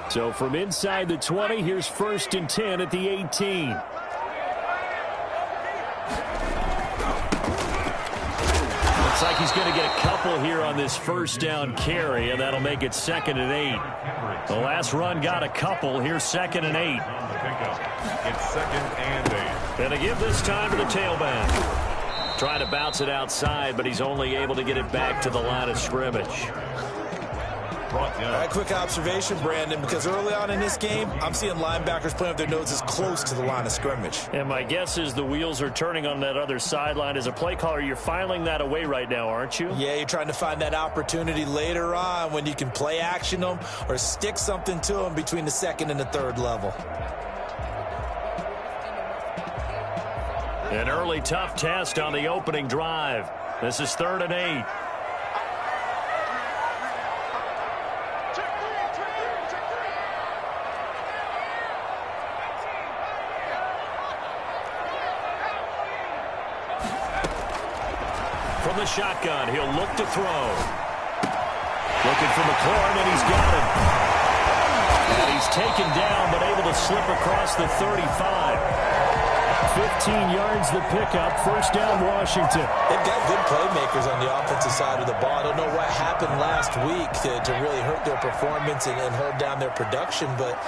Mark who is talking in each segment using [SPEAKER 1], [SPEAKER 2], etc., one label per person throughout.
[SPEAKER 1] So from inside the 20, here's 1st and 10 at the 18. Looks like he's going to get a couple here on this first down carry, and that'll make it 2nd and 8. The last run got a couple. Here's 2nd and 8.
[SPEAKER 2] It's 2nd and 8.
[SPEAKER 1] And a give this time to the tailback. Trying to bounce it outside, but he's only able to get it back to the line of scrimmage.
[SPEAKER 3] Quick observation, Brandon, because early on in this game, I'm seeing linebackers playing with their noses close to the line of scrimmage.
[SPEAKER 1] And my guess is the wheels are turning on that other sideline. As a play caller, you're filing that away right now, aren't you?
[SPEAKER 3] Yeah, you're trying to find that opportunity later on when you can play action them or stick something to them between the 2nd and the 3rd level.
[SPEAKER 1] An early tough test on the opening drive. This is 3rd and 8. From the shotgun, he'll look to throw. Looking for McLaurin, and he's got him. And he's taken down, but able to slip across the 35. 15 yards the pickup. 1st down, Washington.
[SPEAKER 3] They've got good playmakers on the offensive side of the ball. I don't know what happened last week to really hurt their performance and hold down their production, but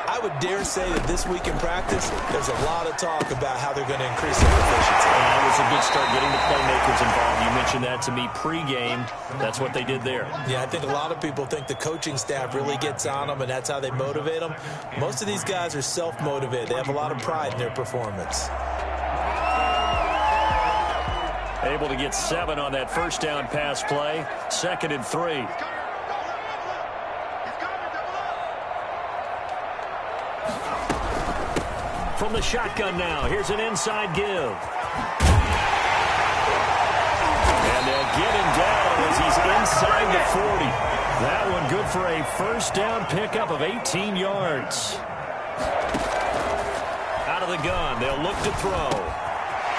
[SPEAKER 3] I would dare say that this week in practice, there's a lot of talk about how they're going to increase their efficiency.
[SPEAKER 1] It was a good start getting the playmakers involved. You mentioned that to me pregame. That's what they did there.
[SPEAKER 3] Yeah, I think a lot of people think the coaching staff really gets on them, and that's how they motivate them. Most of these guys are self-motivated. They have a lot of pride in their performance.
[SPEAKER 1] Able to get 7 on that 1st down pass play. 2nd and 3. From the shotgun now, here's an inside give. And they'll get him down as he's inside the 40. That one good for a 1st down pickup of 18 yards. Out of the gun, they'll look to throw.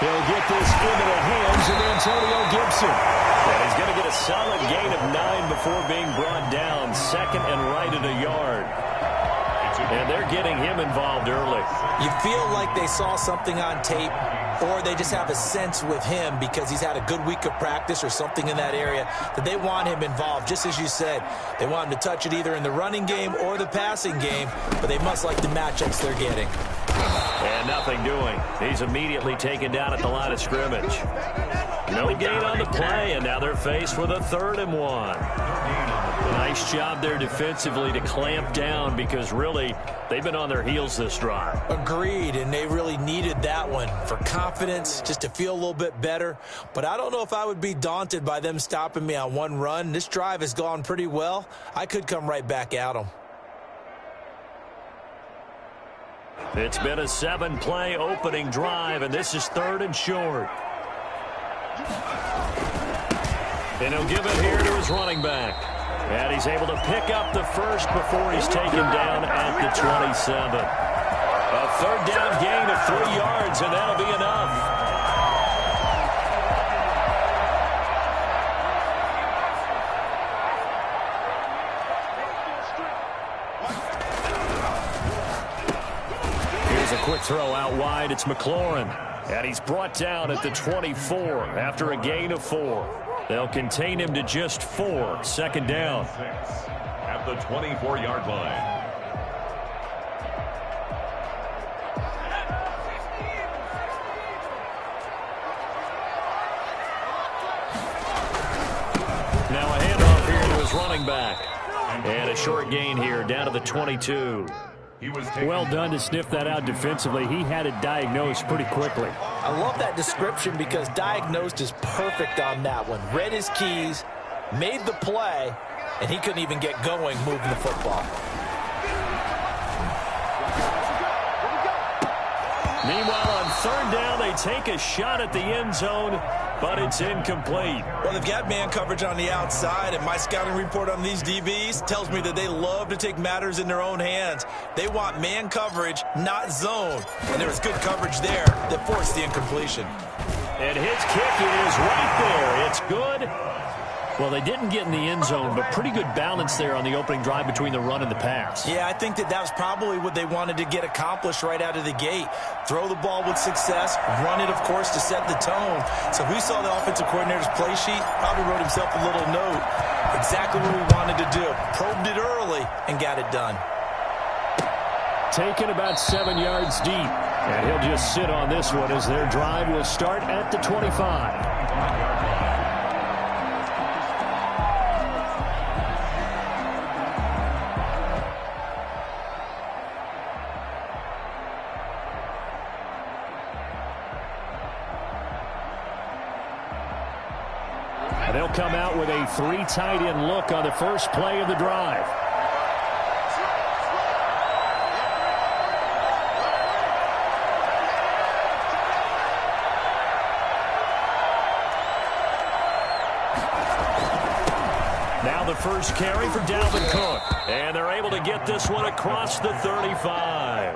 [SPEAKER 1] He'll get this into the hands of Antonio Gibson. And he's going to get a solid gain of 9 before being brought down. 2nd and right at a yard. And they're getting him involved early.
[SPEAKER 3] You feel like they saw something on tape, or they just have a sense with him because he's had a good week of practice or something in that area that they want him involved. Just as you said, they want him to touch it either in the running game or the passing game, but they must like the matchups they're getting.
[SPEAKER 1] And nothing doing. He's immediately taken down at the line of scrimmage. No gain on the play, and now they're faced with a 3rd and 1. Nice job there defensively to clamp down because really they've been on their heels this drive.
[SPEAKER 3] Agreed, and they really needed that one for confidence, just to feel a little bit better. But I don't know if I would be daunted by them stopping me on one run. This drive has gone pretty well. I could come right back at them.
[SPEAKER 1] It's been a 7-play opening drive, and this is 3rd and short. And he'll give it here to his running back. And he's able to pick up the 1st before he's taken down at the 27. A 3rd down gain of 3 yards, and that'll be enough. Here's a quick throw out wide. It's McLaurin. And he's brought down at the 24 after a gain of 4. They'll contain him to just 4. 2nd down.
[SPEAKER 2] At the 24-yard line.
[SPEAKER 1] Now a handoff here to his running back. And a short gain here down to the 22. Well done to sniff that out defensively. He had it diagnosed pretty quickly.
[SPEAKER 3] I love that description because diagnosed is perfect on that one. Read his keys, made the play, and he couldn't even get going moving the football.
[SPEAKER 1] Meanwhile, on 3rd down, they take a shot at the end zone, but it's incomplete.
[SPEAKER 3] Well, they've got man coverage on the outside, and my scouting report on these DBs tells me that they love to take matters in their own hands. They want man coverage, not zone. And there was good coverage there that forced the incompletion.
[SPEAKER 1] And his kick is right there. It's good. Well, they didn't get in the end zone, but pretty good balance there on the opening drive between the run and the pass.
[SPEAKER 3] Yeah, I think that was probably what they wanted to get accomplished right out of the gate. Throw the ball with success, run it, of course, to set the tone. So if we saw the offensive coordinator's play sheet, probably wrote himself a little note. Exactly what we wanted to do. Probed it early and got it done.
[SPEAKER 1] Taken about 7 yards deep. And he'll just sit on this one as their drive will start at the 25. And they'll come out with a 3 tight end look on the first play of the drive. Now the first carry for Dalvin Cook. And they're able to get this one across the 35.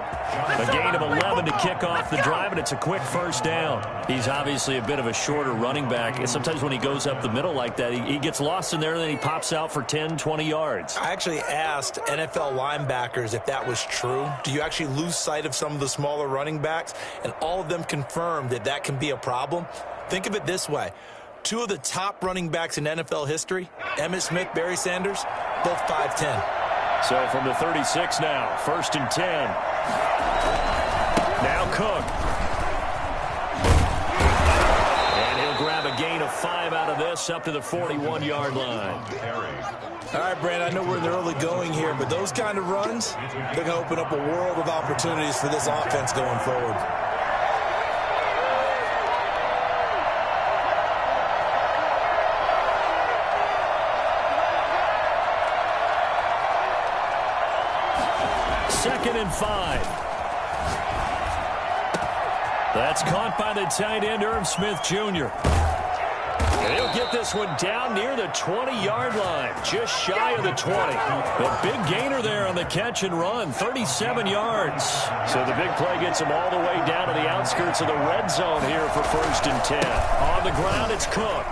[SPEAKER 1] A gain of 11 to kick off the drive, and it's a quick first down. He's obviously a bit of a shorter running back. And sometimes when he goes up the middle like that, he gets lost in there, and then he pops out for 10, 20 yards.
[SPEAKER 3] I actually asked NFL linebackers if that was true. Do you actually lose sight of some of the smaller running backs? And all of them confirmed that that can be a problem. Think of it this way. 2 of the top running backs in NFL history, Emmitt Smith, Barry Sanders, both 5'10".
[SPEAKER 1] So from the 36 now, 1st and 10. Now Cook. And he'll grab a gain of 5 out of this up to the 41-yard line.
[SPEAKER 3] All right, Brandon, I know we're in the early going here, but those kind of runs, they're going to open up a world of opportunities for this offense going forward.
[SPEAKER 1] Second and 5. That's caught by the tight end, Irv Smith Jr. And he'll get this one down near the 20-yard line, just shy of the 20. A big gainer there on the catch and run, 37 yards. So the big play gets him all the way down to the outskirts of the red zone here for 1st and 10. On the ground, it's Cook.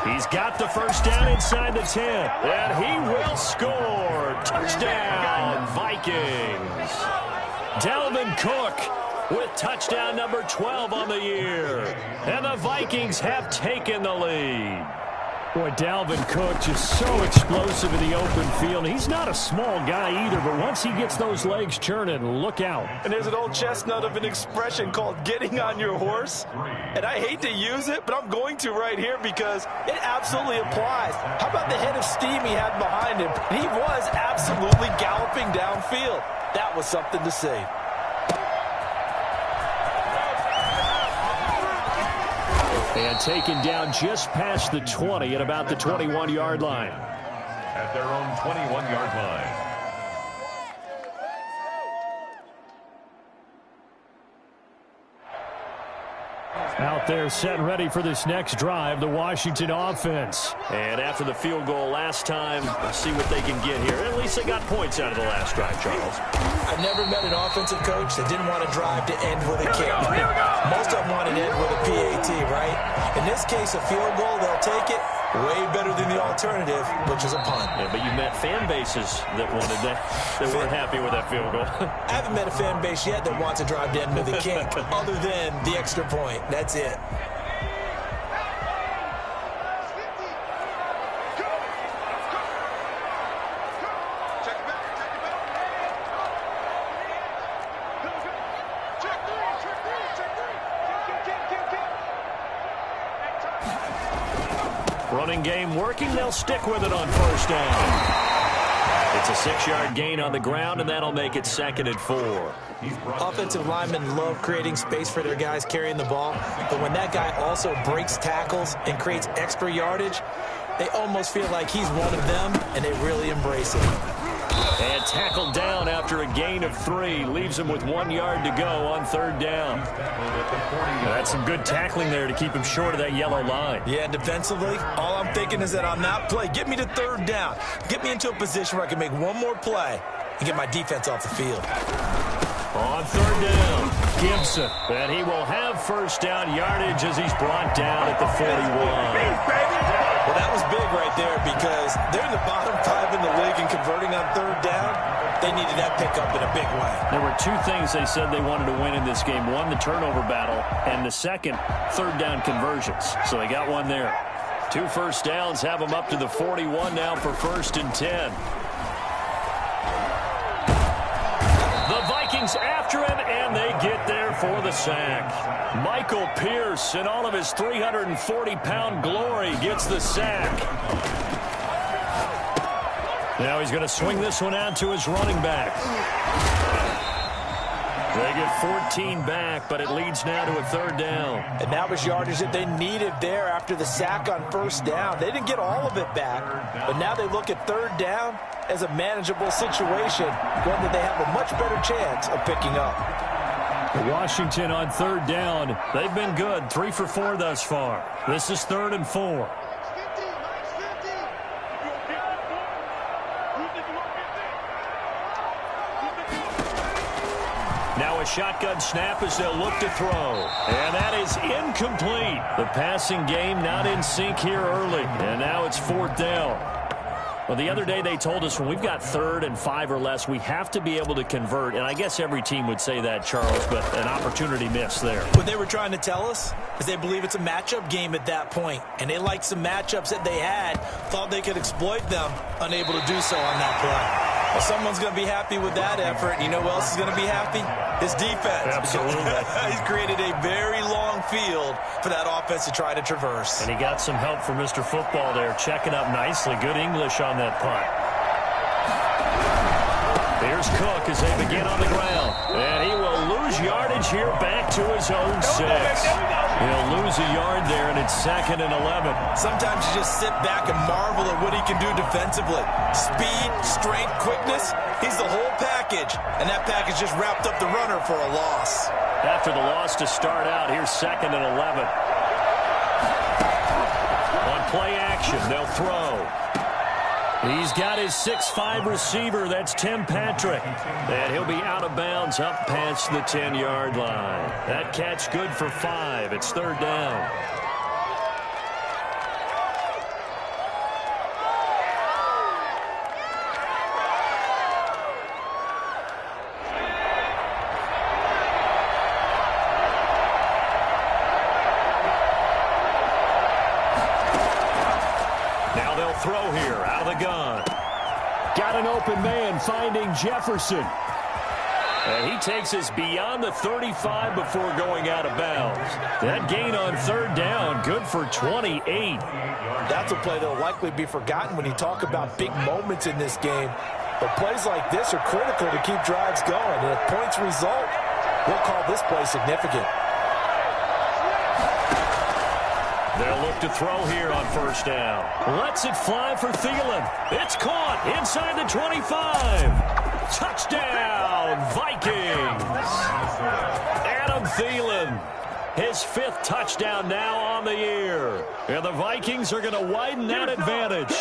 [SPEAKER 1] He's got the first down inside the 10, and he will score. Touchdown, Vikings. Dalvin Cook with touchdown number 12 on the year. And the Vikings have taken the lead. Boy, Dalvin Cook just so explosive in the open field. He's not a small guy either, but once he gets those legs churning, look out.
[SPEAKER 3] And there's an old chestnut of an expression called getting on your horse. And I hate to use it, but I'm going to right here because it absolutely applies. How about the head of steam he had behind him? He was absolutely galloping downfield. That was something to see.
[SPEAKER 1] And taken down just past the 20 at about the 21-yard line.
[SPEAKER 2] At their own 21-yard line.
[SPEAKER 1] Out there set and ready for this next drive, the Washington offense. And after the field goal last time, let's see what they can get here. At least they got points out of the last drive, Charles.
[SPEAKER 3] I've never met an offensive coach that didn't want to drive to end with a kick. Most of them want to end with a PAT, right? In this case, a field goal, they'll take it. Way better than the alternative, which is a punt.
[SPEAKER 1] Yeah, but you met fan bases that wanted that weren't happy with that field goal.
[SPEAKER 3] I haven't met a fan base yet that wants to drive to end with a kick, other than the extra point. That's it.
[SPEAKER 1] Running game working. They'll stick with it on first down. It's a 6-yard gain on the ground, and that'll make it 2nd and 4.
[SPEAKER 3] Offensive linemen love creating space for their guys carrying the ball, but when that guy also breaks tackles and creates extra yardage, they almost feel like he's one of them, and they really embrace it.
[SPEAKER 1] And tackled down after a gain of 3. Leaves him with 1 yard to go on 3rd down. That's some good tackling there to keep him short of that yellow line.
[SPEAKER 3] Yeah, defensively, all I'm thinking is that on that play, get me to 3rd down. Get me into a position where I can make one more play and get my defense off the field.
[SPEAKER 1] On third down, Gibson. And he will have first down yardage as he's brought down at the 41.
[SPEAKER 3] Well, that was big right there because they're in the bottom 5 in the league and converting on third down. They needed that pickup in a big way.
[SPEAKER 1] There were two things they said they wanted to win in this game. One, the turnover battle, and the second, third down conversions. So they got one there. 2 first downs have them up to the 41 now for 1st and 10. The Vikings after him, and they get there for the sack. Michael Pierce, in all of his 340-pound glory, gets the sack. Now he's going to swing this one out to his running back. They get 14 back, but it leads now to a third down.
[SPEAKER 3] And that was yardage that they needed there after the sack on first down. They didn't get all of it back, but now they look at third down as a manageable situation, one that they have a much better chance of picking up.
[SPEAKER 1] Washington on third down. They've been good, 3 for 4 thus far. This is 3rd and 4. Now a shotgun snap as they'll look to throw. And that is incomplete. The passing game not in sync here early. And now it's 4th down. Well, the other day they told us when we've got 3rd and 5 or less, we have to be able to convert. And I guess every team would say that, Charles, but an opportunity missed there.
[SPEAKER 3] What they were trying to tell us is they believe it's a matchup game at that point. And they liked some matchups that they had, thought they could exploit them, unable to do so on that play. Well, someone's going to be happy with that effort. You know who else is going to be happy? His defense.
[SPEAKER 1] Absolutely.
[SPEAKER 3] He's created a very long field for that offense to try to traverse.
[SPEAKER 1] And he got some help from Mr. Football there, checking up nicely. Good English on that punt. Here's Cook as they begin on the ground. And he will lose yardage here back to his own 6. He'll lose a yard there, and it's 2nd and 11.
[SPEAKER 3] Sometimes you just sit back and marvel at what he can do defensively. Speed, strength, quickness. He's the whole package. And that package just wrapped up the runner for a loss.
[SPEAKER 1] After the loss to start out, here's 2nd and 11. On play action, they'll throw. He's got his 6'5 receiver. That's Tim Patrick. And he'll be out of bounds up past the 10-yard line. That catch good for 5. It's 3rd down. Now they'll throw here out of the gun. Got an open man finding Jefferson. And he takes us beyond the 35 before going out of bounds. That gain on 3rd down, good for 28.
[SPEAKER 3] That's a play that will likely be forgotten when you talk about big moments in this game. But plays like this are critical to keep drives going. And if points result, we'll call this play significant.
[SPEAKER 1] They'll look to throw here on 1st down. Lets it fly for Thielen. It's caught inside the 25. Touchdown, Vikings. Adam Thielen, his 5th touchdown now on the year. And the Vikings are going to widen that advantage.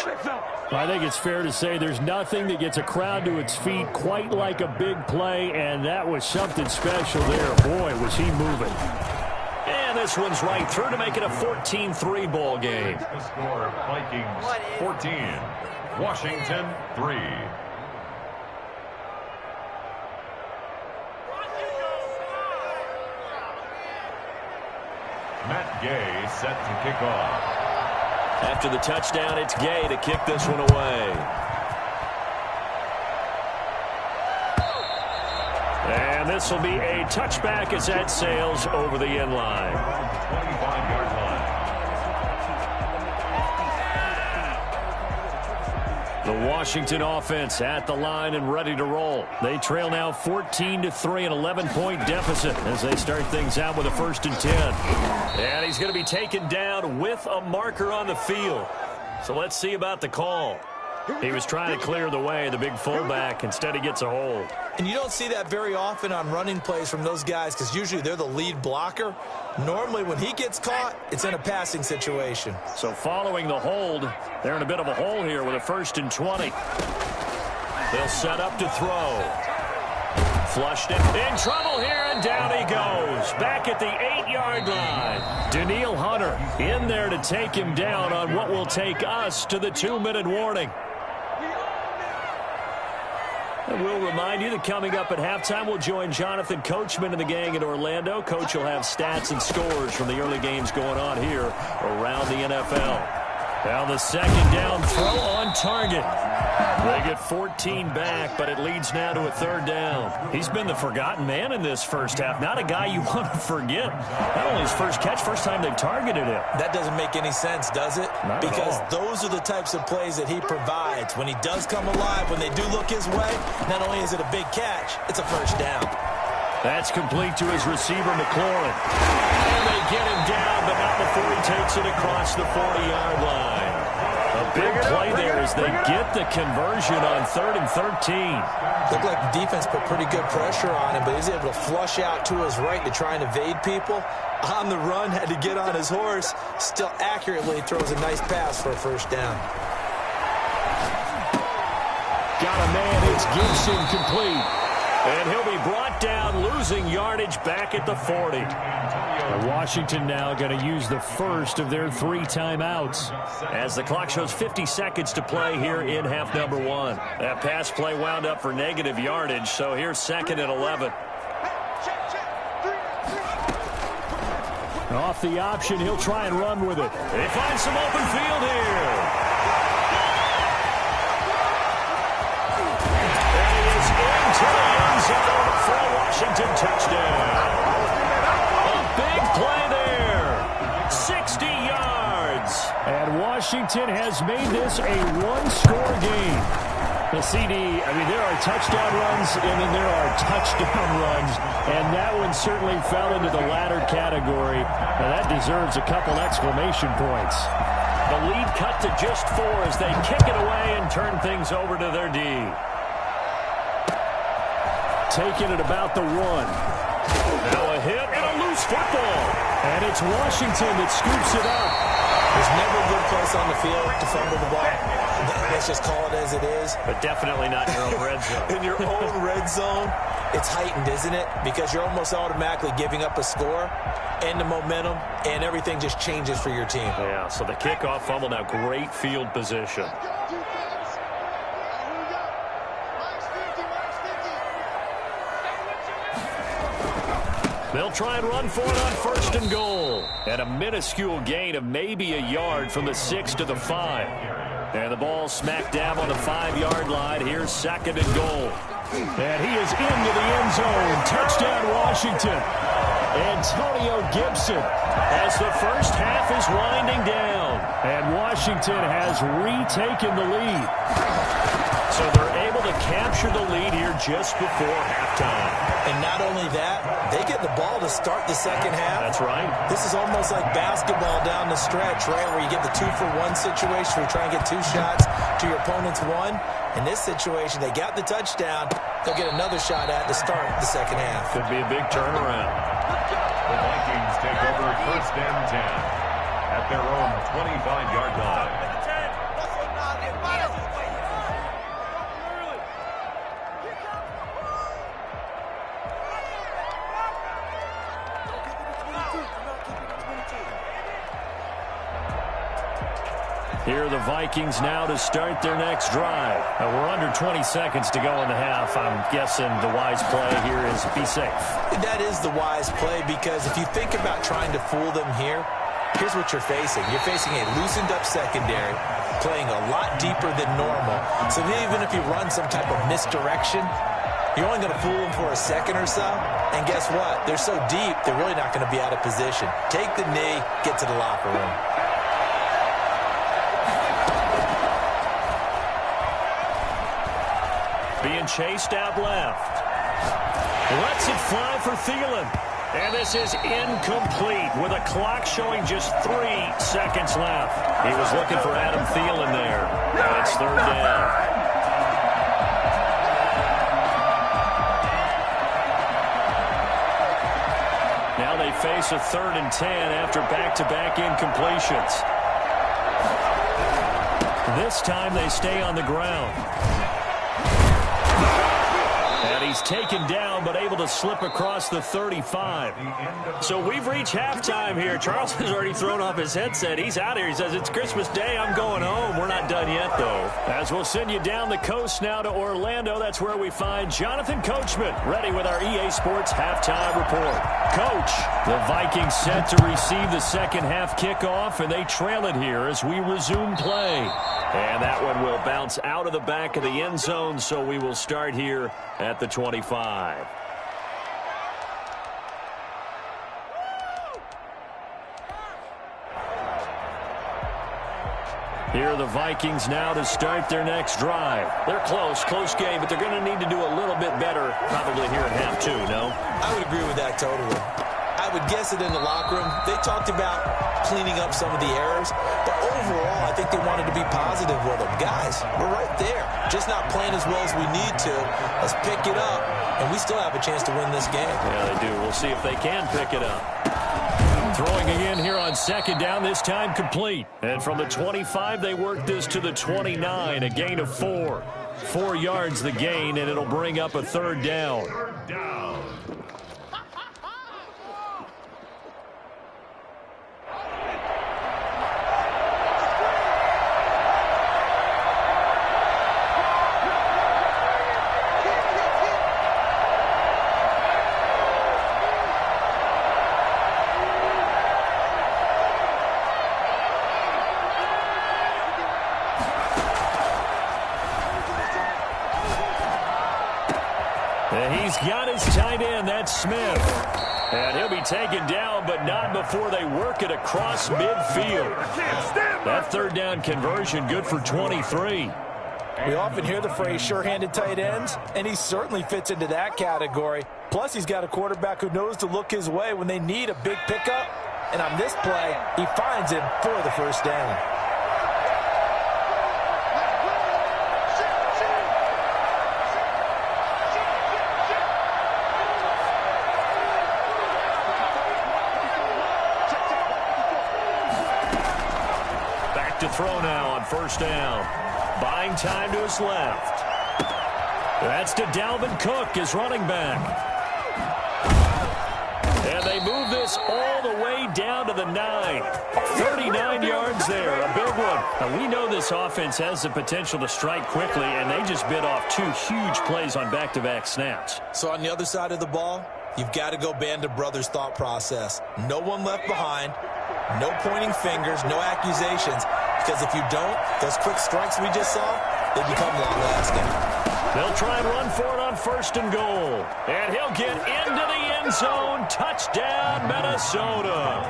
[SPEAKER 1] I think it's fair to say there's nothing that gets a crowd to its feet quite like a big play, and that was something special there. Boy, was he moving. And this one's right through to make it a 14-3 ball game.
[SPEAKER 2] The score, Vikings 14, Washington 3. Matt Gay set to kick off.
[SPEAKER 1] After the touchdown, it's Gay to kick this one away. And this will be a touchback as that sails over the end line.
[SPEAKER 2] 25-yard line.
[SPEAKER 1] The Washington offense at the line and ready to roll. They trail now 14-3, an 11-point deficit as they start things out with a 1st and 10. And he's going to be taken down with a marker on the field. So let's see about the call. He was trying to clear the way, the big fullback. Instead, he gets a hold.
[SPEAKER 3] And you don't see that very often on running plays from those guys because usually they're the lead blocker. Normally, when he gets caught, it's in a passing situation.
[SPEAKER 1] So following the hold, they're in a bit of a hole here with a 1st and 20. They'll set up to throw. Flushed it. In trouble here, and down he goes. Back at the 8-yard line. Danielle Hunter in there to take him down on what will take us to the 2-minute warning. And we'll remind you that coming up at halftime, we'll join Jonathan Coachman and the gang in Orlando. Coach will have stats and scores from the early games going on here around the NFL. Now the second down throw on target. They get 14 back, but it leads now to a 3rd down. He's been the forgotten man in this first half. Not a guy you want to forget. Not only his first catch, first time they've targeted him.
[SPEAKER 3] That doesn't make any sense, does it? Because those are the types of plays that he provides. When he does come alive, when they do look his way, not only is it a big catch, it's a first down.
[SPEAKER 1] That's complete to his receiver, McLaurin. And they get him down, but not before he takes it across the 40-yard line. A big play there as they get the conversion on 3rd and 13.
[SPEAKER 3] Looked like the defense put pretty good pressure on him, but he was able to flush out to his right to try and evade people. On the run, had to get on his horse. Still accurately throws a nice pass for a first down.
[SPEAKER 1] Got a man, it's Gibson complete. And he'll be brought down, losing yardage back at the 40. Washington now going to use the first of their 3 timeouts as the clock shows 50 seconds to play here in half number 1. That pass play wound up for negative yardage, so here's 2nd and 11. Off the option, he'll try and run with it. They find some open field here. To the end zone for a Washington touchdown. A big play there. 60 yards. And Washington has made this a 1-score game. The CD, there are touchdown runs and then there are touchdown runs. And that one certainly fell into the latter category. Now that deserves a couple exclamation points. The lead cut to just 4 as they kick it away and turn things over to their D. Taking it about the 1. Now a hit and a loose football. And it's Washington that scoops it up.
[SPEAKER 3] There's never a good place on the field to fumble the ball. Let's just call it as it is.
[SPEAKER 1] But definitely not in your own red zone.
[SPEAKER 3] In your own red zone, it's heightened, isn't it? Because you're almost automatically giving up a score and the momentum, and everything just changes for your team.
[SPEAKER 1] Yeah, so the kickoff fumble, now great field position. They'll try and run for it on 1st and goal. And a minuscule gain of maybe a yard from the 6 to the 5. And the ball smack dab on the 5-yard line. Here's 2nd and goal. And he is into the end zone. Touchdown, Washington. Antonio Gibson as the first half is winding down. And Washington has retaken the lead. So they're able to capture the lead here just before halftime.
[SPEAKER 3] And not only that, they get the ball to start the second half.
[SPEAKER 1] That's right.
[SPEAKER 3] This is almost like basketball down the stretch, right, where you get the 2-for-1 situation where you try and get 2 shots to your opponent's 1. In this situation, they got the touchdown. They'll get another shot at to start the second half.
[SPEAKER 1] Could be a big turnaround.
[SPEAKER 2] The Vikings take over 1st and 10 at their own 25-yard line.
[SPEAKER 1] Here are the Vikings now to start their next drive. We're under 20 seconds to go in the half. I'm guessing the wise play here is be safe.
[SPEAKER 3] That is the wise play, because if you think about trying to fool them here, here's what you're facing. You're facing a loosened up secondary, playing a lot deeper than normal. So even if you run some type of misdirection, you're only going to fool them for a second or so. And guess what? They're so deep, they're really not going to be out of position. Take the knee, get to the locker room.
[SPEAKER 1] Being chased out left. Lets it fly for Thielen. And this is incomplete with a clock showing just 3 seconds left. He was looking for Adam Thielen there. And it's 3rd down. Now they face a 3rd and 10 after back-to-back incompletions. This time they stay on the ground. And he he's taken down but able to slip across the 35. So we've reached halftime here. Charles has already thrown off his headset. He's out here. He says, it's Christmas Day. I'm going home. We're not done yet, though. As we'll send you down the coast now to Orlando, that's where we find Jonathan Coachman ready with our EA Sports halftime report. Coach, the Vikings set to receive the second half kickoff, and they trail it here as we resume play. And that one will bounce out of the back of the end zone, so we will start here at the 25. Here are the Vikings now to start their next drive. They're close game, but they're going to need to do a little bit better probably here at half two, no?
[SPEAKER 3] I would agree with that totally. I would guess it in the locker room. They talked about cleaning up some of the errors, but overall, I think they wanted to be positive with them. Guys, we're right there. Just not playing as well as we need to. Let's pick it up, and we still have a chance to win this game.
[SPEAKER 1] Yeah, they do. We'll see if they can pick it up. Throwing again here on second down, this time complete. And from the 25, they work this to the 29, a gain of 4. 4 yards the gain, and it'll bring up a third down. He's got his tight end, that's Smith. And he'll be taken down, but not before they work it across midfield. That third down conversion good for 23.
[SPEAKER 3] We often hear the phrase sure-handed tight ends, and he certainly fits into that category. Plus, he's got a quarterback who knows to look his way when they need a big pickup. And on this play, he finds him for the first down.
[SPEAKER 1] To throw now on first down. Buying time to his left. That's to Dalvin Cook, his running back. And they move this all the way down to the 9. 39 yards there, a big one. Now, we know this offense has the potential to strike quickly, and they just bit off 2 huge plays on back-to-back snaps.
[SPEAKER 3] So on the other side of the ball, you've got to go Band of Brothers thought process. No one left behind, no pointing fingers, no accusations. Because if you don't, those quick strikes we just saw, they become long-lasting.
[SPEAKER 1] They'll try and run for it on first and goal. And he'll get into the end zone. Touchdown, Minnesota.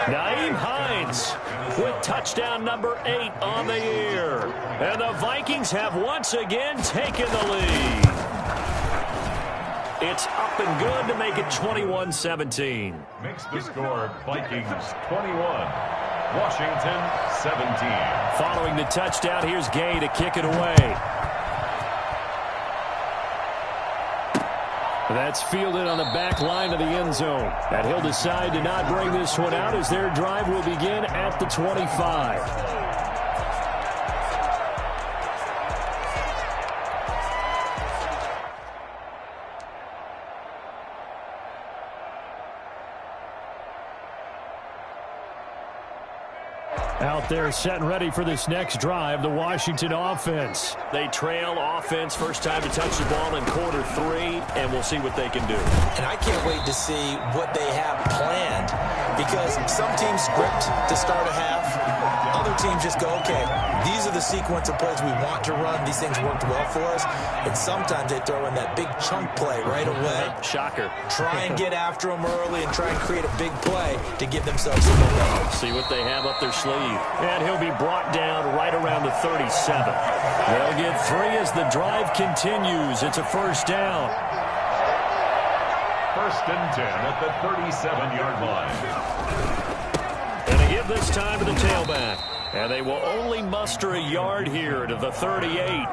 [SPEAKER 1] Nyheim Hines with touchdown number 8 on the year. And the Vikings have once again taken the lead. It's up and good to make it 21-17.
[SPEAKER 2] Makes the score Vikings 21. Washington 17.
[SPEAKER 1] Following the touchdown, here's Gay to kick it away. That's fielded on the back line of the end zone. And he'll decide to not bring this one out as their drive will begin at the 25. Out there set and ready for this next drive, the Washington offense. They trail offense, first time to touch the ball in quarter 3, and we'll see what they can do.
[SPEAKER 3] And I can't wait to see what they have planned, because some teams script to start a half. Other teams just go, okay, these are the sequence of plays we want to run. These things worked well for us. And sometimes they throw in that big chunk play right away.
[SPEAKER 1] Shocker.
[SPEAKER 3] Try and get after them early and try and create a big play to give themselves some momentum.
[SPEAKER 1] See what they have up their sleeve. And he'll be brought down right around the 37. They'll get 3 as the drive continues. It's a first down.
[SPEAKER 2] First and 10 at the 37-yard line.
[SPEAKER 1] And they give this time to the tailback. And they will only muster a yard here to the 38.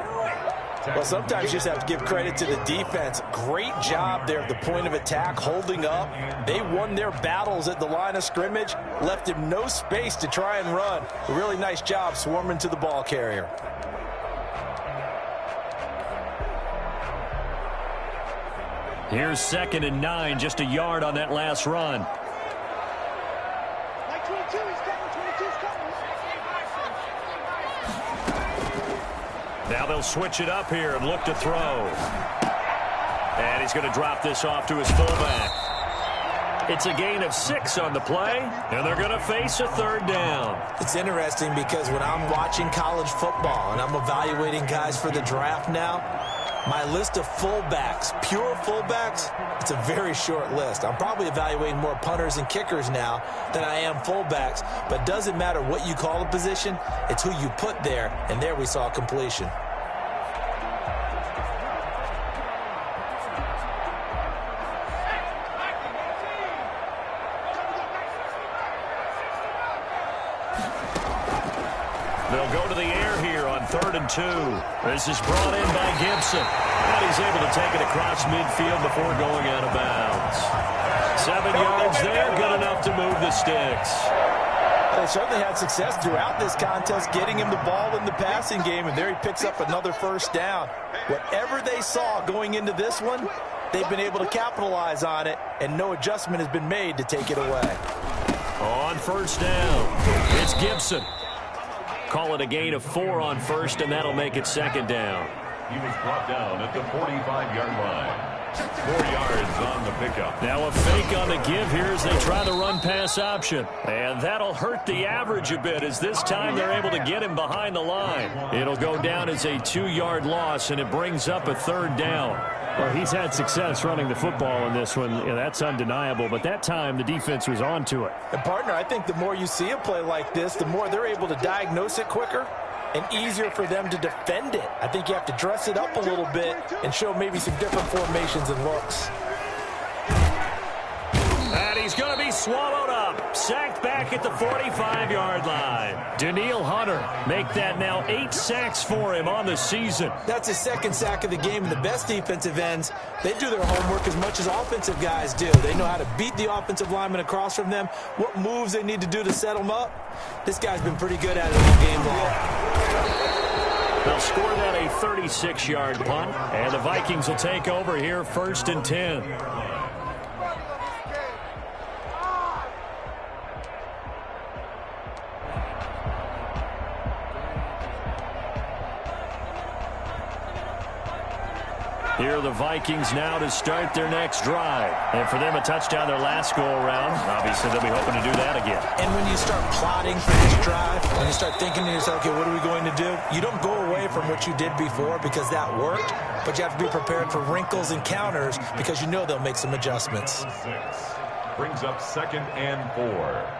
[SPEAKER 3] Well, sometimes you just have to give credit to the defense. Great job there at the point of attack, holding up. They won their battles at the line of scrimmage, left him no space to try and run. A really nice job swarming to the ball carrier.
[SPEAKER 1] Here's 2nd and 9, just a yard on that last run. Now they'll switch it up here and look to throw. And he's going to drop this off to his fullback. It's a gain of 6 on the play, and they're going to face a 3rd down.
[SPEAKER 3] It's interesting because when I'm watching college football and I'm evaluating guys for the draft now, my list of fullbacks, pure fullbacks, it's a very short list. I'm probably evaluating more punters and kickers now than I am fullbacks, but it doesn't matter what you call a position, it's who you put there, and there we saw completion.
[SPEAKER 1] They'll go to the air here on 3rd and 2. This is brought in by Gibson. And he's able to take it across midfield before going out of bounds. 7 yards there, good enough to move the sticks.
[SPEAKER 3] They certainly had success throughout this contest getting him the ball in the passing game, and there he picks up another 1st down. Whatever they saw going into this one, they've been able to capitalize on it, and no adjustment has been made to take it away.
[SPEAKER 1] On 1st down, it's Gibson. Call it a gain of 4 on 1st, and that'll make it 2nd down.
[SPEAKER 2] He was brought down at the 45-yard line. 4 yards on the pickup.
[SPEAKER 1] Now a fake on the give here as they try the run-pass option. And that'll hurt the average a bit as this time they're able to get him behind the line. It'll go down as a 2-yard loss, and it brings up a 3rd down.
[SPEAKER 4] Well, he's had success running the football in this one. Yeah, that's undeniable. But that time, the defense was on to it.
[SPEAKER 3] And, partner, I think the more you see a play like this, the more they're able to diagnose it quicker and easier for them to defend it. I think you have to dress it up a little bit and show maybe some different formations and looks.
[SPEAKER 1] And he's going to be swallowed up. Sacked back at the 45-yard line. Danielle Hunter make that now 8 sacks for him on the season.
[SPEAKER 3] That's his 2nd sack of the game, and the best defensive ends, they do their homework as much as offensive guys do. They know how to beat the offensive lineman across from them, what moves they need to do to set them up. This guy's been pretty good at it all game long.
[SPEAKER 1] They'll score that a 36-yard punt, and the Vikings will take over here 1st and 10. Here are the Vikings now to start their next drive. And for them, a touchdown their last go-around. Obviously, they'll be hoping to do that again.
[SPEAKER 3] And when you start plotting for this drive, when you start thinking to yourself, okay, what are we going to do? You don't go away from what you did before because that worked, but you have to be prepared for wrinkles and counters because you know they'll make some adjustments.
[SPEAKER 2] Brings up 2nd and 4.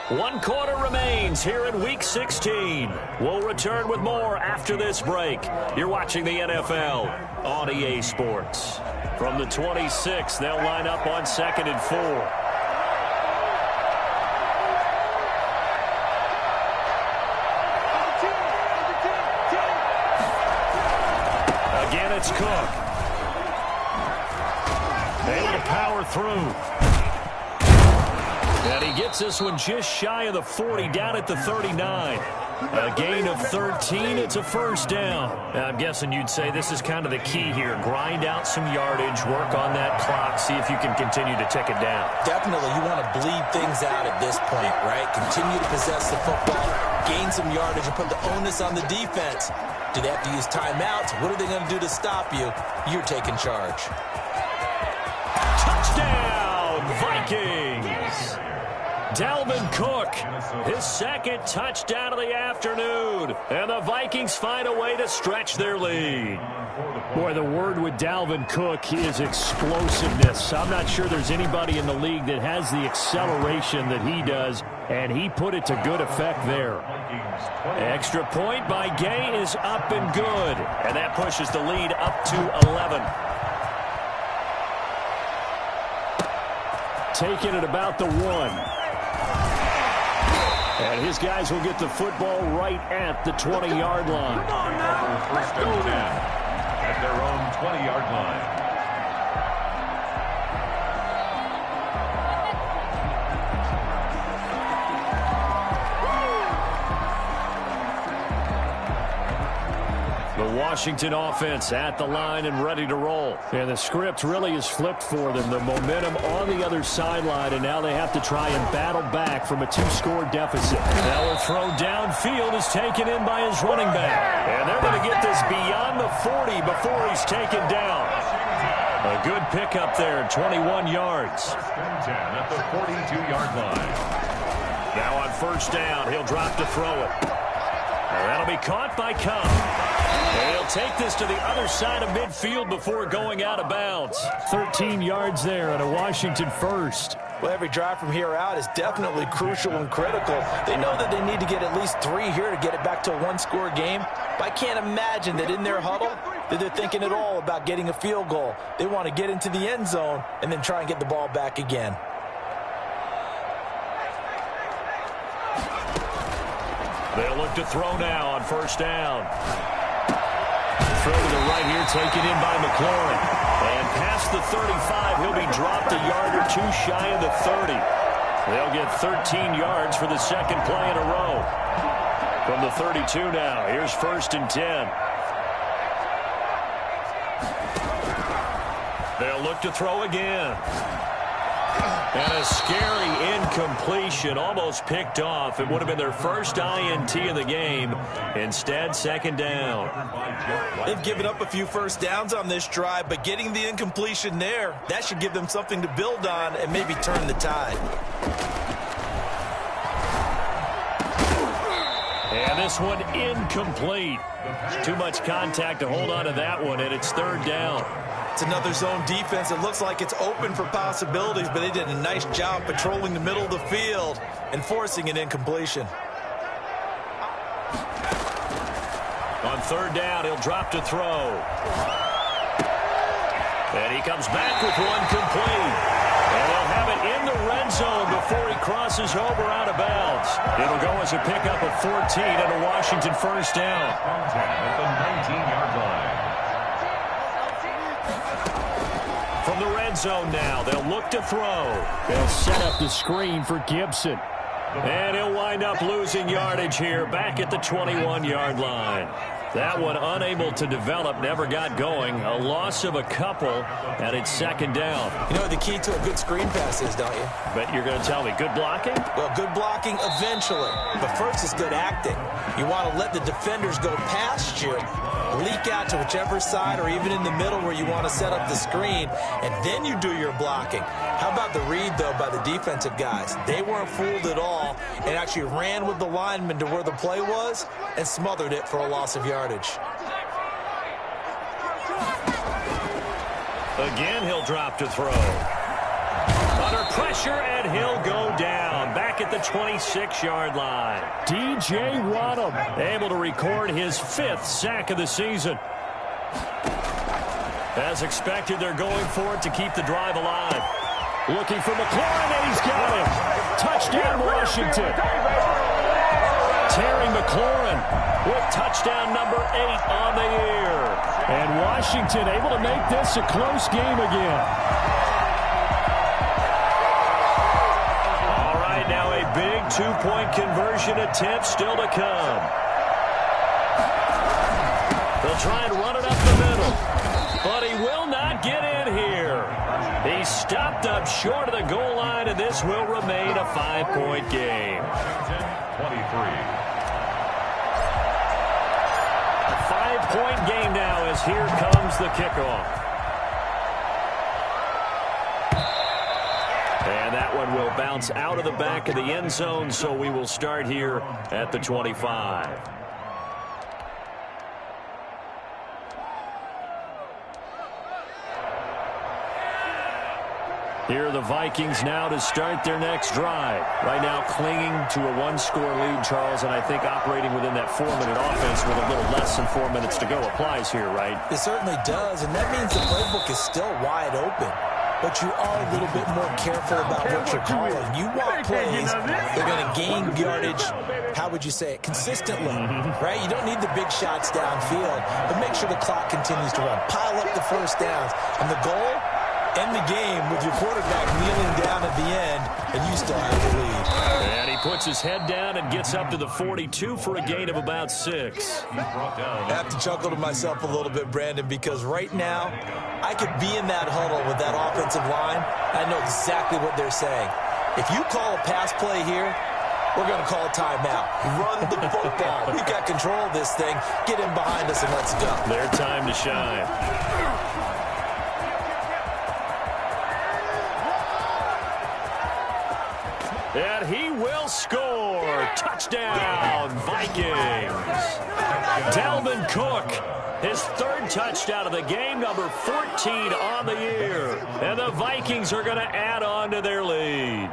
[SPEAKER 1] 1 quarter remains here in Week 16. We'll return with more after this break. You're watching the NFL on EA Sports. From the 26, they'll line up on 2nd and 4. Again, it's Cook. Able to power through. And he gets this one just shy of the 40, down at the 39. A gain of 13. It's a 1st down.
[SPEAKER 4] I'm guessing you'd say this is kind of the key here. Grind out some yardage, work on that clock, see if you can continue to tick it down.
[SPEAKER 3] Definitely, you want to bleed things out at this point, right? Continue to possess the football, gain some yardage, and put the onus on the defense. Do they have to use timeouts? What are they going to do to stop you? You're taking charge.
[SPEAKER 1] Touchdown, Vikings! Dalvin Cook, his 2nd touchdown of the afternoon. And the Vikings find a way to stretch their lead.
[SPEAKER 4] Boy, the word with Dalvin Cook is explosiveness. I'm not sure there's anybody in the league that has the acceleration that he does, and he put it to good effect there.
[SPEAKER 1] Extra point by Gay is up and good. And that pushes the lead up to 11.
[SPEAKER 4] Taking it about the 1. And his guys will get the football right at the 20-yard line.
[SPEAKER 2] 1st and 10 at their own 20-yard line.
[SPEAKER 1] The Washington offense at the line and ready to roll.
[SPEAKER 4] And the script really is flipped for them. The momentum on the other sideline, and now they have to try and battle back from a 2-score deficit.
[SPEAKER 1] Now a throw downfield is taken in by his running back. And they're going to get this beyond the 40 before he's taken down. A good pickup there, 21 yards.
[SPEAKER 2] 10 at the 42-yard line.
[SPEAKER 1] Now on first down, he'll drop to throw it. That'll be caught by Kupp. And he'll take this to the other side of midfield before going out of bounds.
[SPEAKER 4] 13 yards there and a Washington first.
[SPEAKER 3] Well, every drive from here out is definitely crucial and critical. They know that they need to get at least 3 here to get it back to a 1-score game. But I can't imagine that in their huddle that they're thinking at all about getting a field goal. They want to get into the end zone and then try and get the ball back again.
[SPEAKER 1] They'll look to throw now on first down. Throw to the right here, taken in by McLaurin. And past the 35, he'll be dropped a yard or two shy of the 30. They'll get 13 yards for the second play in a row. From the 32 now, here's first and 10. They'll look to throw again. And a scary incompletion, almost picked off. It would have been their first INT of the game. Instead, second down.
[SPEAKER 3] They've given up a few first downs on this drive, but getting the incompletion there, that should give them something to build on and maybe turn the tide.
[SPEAKER 1] And this one incomplete. Too much contact to hold on to that one, and it's third down.
[SPEAKER 3] It's another zone defense. It looks like it's open for possibilities, but they did a nice job patrolling the middle of the field and forcing an incompletion.
[SPEAKER 1] On third down, he'll drop to throw. And he comes back with one complete. And they'll have it in the red zone before he crosses over out of bounds. It'll go as a pickup of 14 and a Washington first down.
[SPEAKER 2] At the 19-yard line.
[SPEAKER 1] From the red zone now, they'll look to throw.
[SPEAKER 4] They'll set up the screen for Gibson.
[SPEAKER 1] And he'll wind up losing yardage here back at the 21-yard line. That one unable to develop, never got going. A loss of a couple, and it's second down.
[SPEAKER 3] You know what the key to a good screen pass is, don't you?
[SPEAKER 1] But you're going to tell me, good blocking?
[SPEAKER 3] Well, good blocking eventually. But first is good acting. You want to let the defenders go past you, leak out to whichever side or even in the middle where you want to set up the screen, and then you do your blocking. How about the read, though, by the defensive guys? They weren't fooled at all and actually ran with the lineman to where the play was and smothered it for a loss of yardage.
[SPEAKER 1] Again, he'll drop to throw. Under pressure, and he'll go down back at the 26-yard line.
[SPEAKER 4] DJ Waddle
[SPEAKER 1] able to record his 5th sack of the season. As expected, they're going for it to keep the drive alive. Looking for McLaurin, and he's got him. Touchdown, Washington. Terry McLaurin with touchdown number 8 on the year.
[SPEAKER 4] And Washington able to make this a close game again.
[SPEAKER 1] All right, now a big 2-point conversion attempt still to come. They'll try and run it up the middle, but he will not get in here. He stopped up short of the goal line, and this will remain a 5-point game.
[SPEAKER 2] 23.
[SPEAKER 1] 5-point game now as here comes the kickoff. And that one will bounce out of the back of the end zone, so we will start here at the 25. Here are the Vikings now to start their next drive. Right now clinging to a 1-score lead, Charles, and I think operating within that 4-minute offense with a little less than 4 minutes to go applies here, right?
[SPEAKER 3] It certainly does, and that means the playbook is still wide open. But you are a little bit more careful about what you're calling. You want plays that are going to gain yardage, how would you say it, consistently, right? You don't need the big shots downfield, but make sure the clock continues to run. Pile up the first downs. And the goal end the game with your quarterback kneeling down at the end, and you still have the lead.
[SPEAKER 1] And he puts his head down and gets up to the 42 for a gain of about 6.
[SPEAKER 3] I have to chuckle to myself a little bit, Brandon, because right now I could be in that huddle with that offensive line. I know exactly what they're saying. If you call a pass play here, we're going to call a timeout. Run the football. We've got control of this thing. Get him behind us and let's go.
[SPEAKER 1] Their time to shine. And he will score. Touchdown, Vikings. Dalvin Cook, his 3rd touchdown of the game, number 14 on the year. And the Vikings are going to add on to their lead.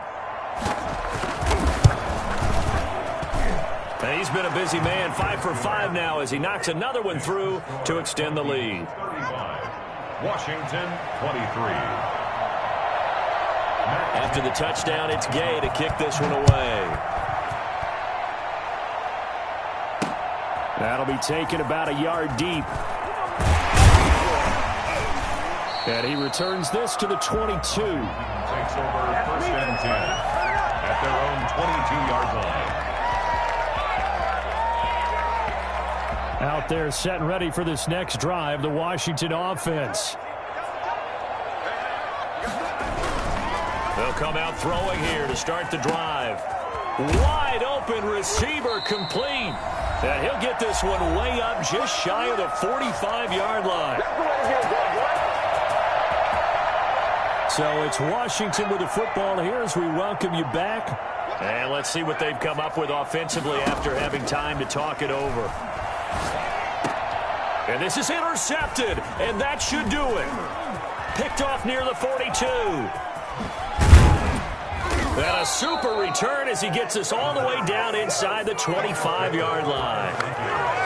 [SPEAKER 1] And he's been a busy man, 5 for 5 now as he knocks another one through to extend the lead.
[SPEAKER 2] 35. Washington, 23.
[SPEAKER 1] After the touchdown, it's Gay to kick this one away.
[SPEAKER 4] That'll be taken about a yard deep. And he returns this to the 22.
[SPEAKER 2] Takes over 1st and 10 at their own 22-yard line.
[SPEAKER 4] Out there set and ready for this next drive, the Washington offense.
[SPEAKER 1] They'll come out throwing here to start the drive. Wide open receiver complete. And he'll get this one way up just shy of the 45-yard line.
[SPEAKER 4] So it's Washington with the football here as we welcome you back.
[SPEAKER 1] And let's see what they've come up with offensively after having time to talk it over. And this is intercepted, and that should do it. Picked off near the 42. And a super return as he gets us all the way down inside the 25-yard line.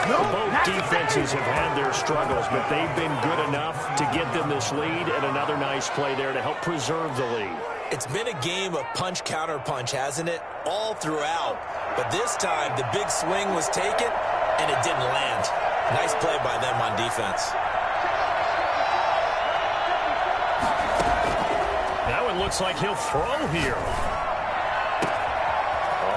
[SPEAKER 1] Both defenses have had their struggles, but they've been good enough to get them this lead, and another nice play there to help preserve the lead.
[SPEAKER 3] It's been a game of punch-counter-punch, hasn't it? All throughout. But this time, the big swing was taken, and it didn't land. Nice play by them on defense.
[SPEAKER 1] That one looks like he'll throw here.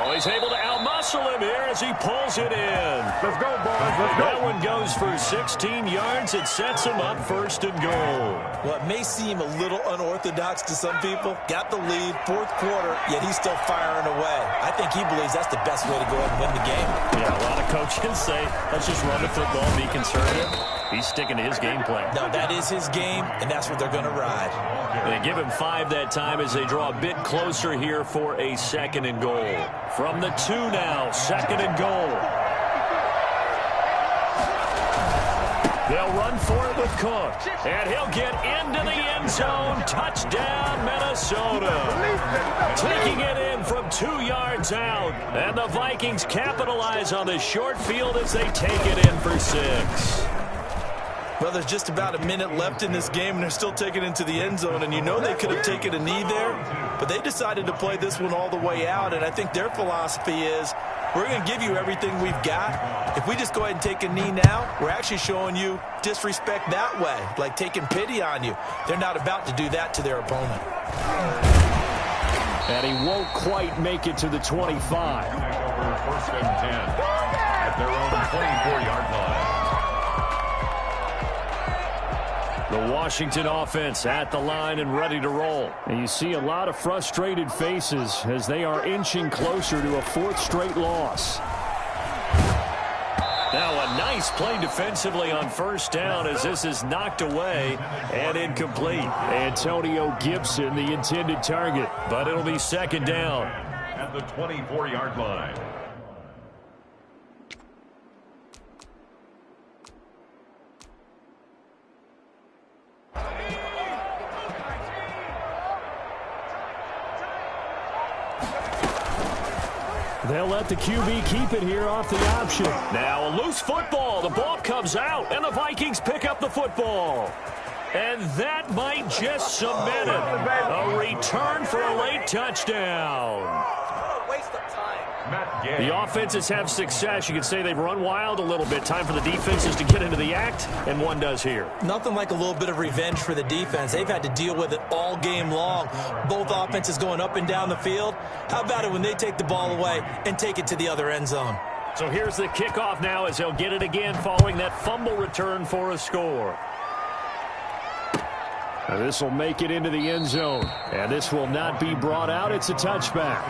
[SPEAKER 1] Oh, he's able to outmuscle him here as he pulls it in.
[SPEAKER 2] Let's go, boys. Let's go.
[SPEAKER 1] That one goes for 16 yards. It sets him up 1st and goal.
[SPEAKER 3] Well, it may seem a little unorthodox to some people. Got the lead, 4th quarter, yet he's still firing away. I think he believes that's the best way to go ahead and win the game.
[SPEAKER 1] Yeah, a lot of coaches say, let's just run the football and be conservative. He's sticking to his game plan.
[SPEAKER 3] No, that is his game, and that's what they're going to ride.
[SPEAKER 1] They give him 5 that time as they draw a bit closer here for a 2nd and goal. From the 2 now, 2nd and goal. They'll run for it with Cook, and he'll get into the end zone. Touchdown, Minnesota. Taking it in from 2 yards out, and the Vikings capitalize on the short field as they take it in for 6.
[SPEAKER 3] Well, there's just about a minute left in this game, and they're still taking it into the end zone. And you know they could have taken a knee there, but they decided to play this one all the way out. And I think their philosophy is, we're going to give you everything we've got. If we just go ahead and take a knee now, we're actually showing you disrespect that way, like taking pity on you. They're not about to do that to their opponent.
[SPEAKER 4] And he won't quite make it to the 25.
[SPEAKER 2] Over 1st and 10 at their own 24-yard line.
[SPEAKER 4] The Washington offense at the line and ready to roll. And you see a lot of frustrated faces as they are inching closer to a 4th straight loss.
[SPEAKER 1] Now a nice play defensively on 1st down as this is knocked away and incomplete.
[SPEAKER 4] Antonio Gibson, the intended target.
[SPEAKER 1] But it'll be 2nd down.
[SPEAKER 2] At the 24-yard line.
[SPEAKER 4] They'll let the QB keep it here off the option.
[SPEAKER 1] Now a loose football. The ball comes out, and the Vikings pick up the football. And that might just cement it. A return for a late touchdown.
[SPEAKER 3] Waste of time.
[SPEAKER 2] Matt game.
[SPEAKER 1] The offenses have success. You could say they've run wild a little bit. Time for the defenses to get into the act, and one does here.
[SPEAKER 3] Nothing like a little bit of revenge for the defense. They've had to deal with it all game long. Both offenses going up and down the field. How about it when they take the ball away and take it to the other end zone?
[SPEAKER 1] So here's the kickoff now as they'll get it again following that fumble return for a score.
[SPEAKER 4] And this will make it into the end zone. And this will not be brought out. It's a touchback.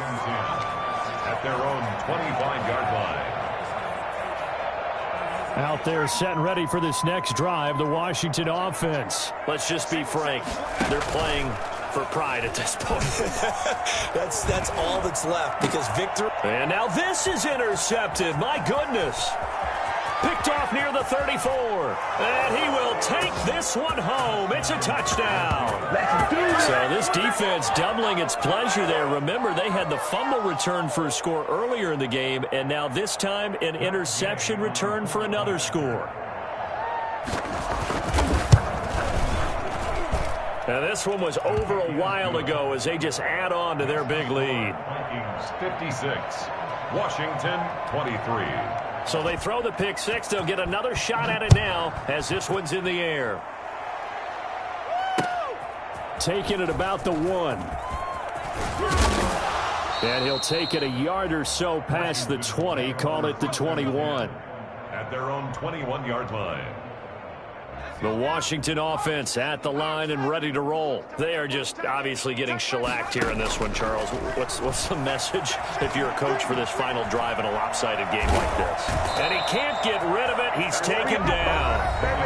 [SPEAKER 2] At their own 25-yard line.
[SPEAKER 4] Out there set and ready for this next drive, the Washington offense.
[SPEAKER 1] Let's just be frank. They're playing for pride at this point.
[SPEAKER 3] That's all that's left because victory.
[SPEAKER 1] And now this is intercepted. My goodness. Picked off near the 34. And he will take this one home. It's a touchdown. So this defense doubling its pleasure there. Remember, they had the fumble return for a score earlier in the game, and now this time an interception return for another score. Now this one was over a while ago as they just add on to their big lead.
[SPEAKER 2] Vikings 56, Washington 23.
[SPEAKER 1] So they throw the pick six. They'll get another shot at it now as this one's in the air.
[SPEAKER 4] Taking it about the 1. And he'll take it a yard or so past the 20. Call it the 21.
[SPEAKER 2] At their own 21-yard line.
[SPEAKER 1] The Washington offense at the line and ready to roll. They are just obviously getting shellacked here in this one, Charles. What's the message if you're a coach for this final drive in a lopsided game like this? And he can't get rid of it. He's taken down.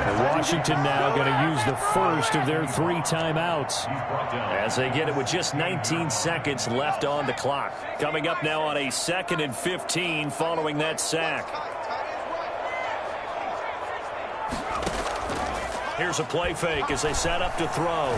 [SPEAKER 4] And Washington now going to use the first of their 3 timeouts.
[SPEAKER 1] As they get it with just 19 seconds left on the clock. Coming up now on a 2nd and 15 following that sack. Here's a play fake as they set up to throw.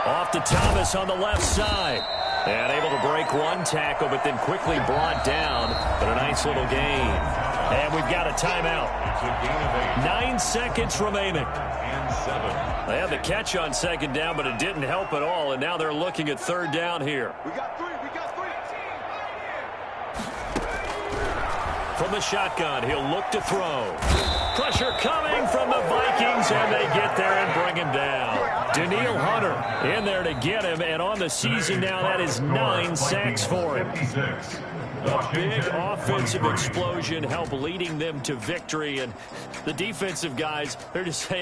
[SPEAKER 1] Off to Thomas on the left side. And able to break one tackle, but then quickly brought down. But a nice little gain. And we've got a timeout.
[SPEAKER 2] It's a gain of 8.
[SPEAKER 1] 9 seconds remaining.
[SPEAKER 2] And 7.
[SPEAKER 1] They had the catch on 2nd down, but it didn't help at all. And now they're looking at 3rd down here.
[SPEAKER 5] We got 3.
[SPEAKER 1] From the shotgun, he'll look to throw. Pressure coming from the Vikings, and they get there and bring him down. Danielle Hunter in there to get him, and on the season now, that is 9 sacks for him.
[SPEAKER 2] 56.
[SPEAKER 1] A big offensive explosion help leading them to victory, and the defensive guys, they're just saying,